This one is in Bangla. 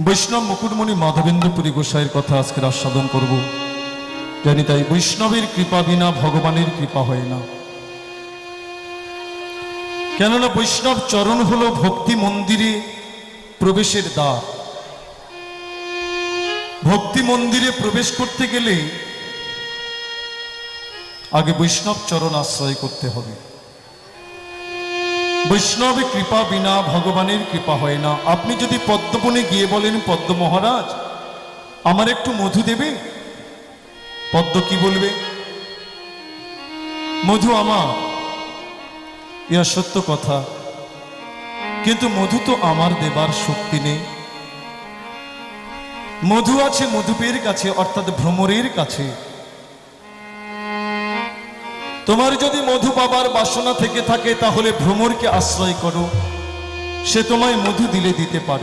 বৈষ্ণব মুকুটমণি মাধবেন্দ্র পুরী গোসাইয়ের কথা আজকে আস্বাদন করব। জানি তাই বৈষ্ণবের কৃপা বিনা ভগবানের কৃপা হয় না। কেননা বৈষ্ণব চরণ হলো ভক্তি মন্দিরে প্রবেশের দ্বার। ভক্তি মন্দিরে প্রবেশ করতে গেলে আগে বৈষ্ণব চরণ আশ্রয় করতে হবে। বৈষ্ণবের কৃপা বিনা ভগবানের কৃপা হয় না। আপনি যদি পদ্মবনে গিয়ে বলেন, পদ্ম মহারাজ আমার একটু মধু দেবে, পদ্ম কি বলবে? মধু আমার। ইয়া সত্য কথা, কিন্তু মধু তো আমার দেবার শক্তি নেই। মধু আছে মধুপের কাছে, অর্থাৎ ভ্রমরের কাছে। তোমার যদি মধু পাবার বাসনা থেকে থাকে তাহলে ভ্রমরকে আশ্রয় করো, সে তোমায় মধু দিলে দিতে পারে।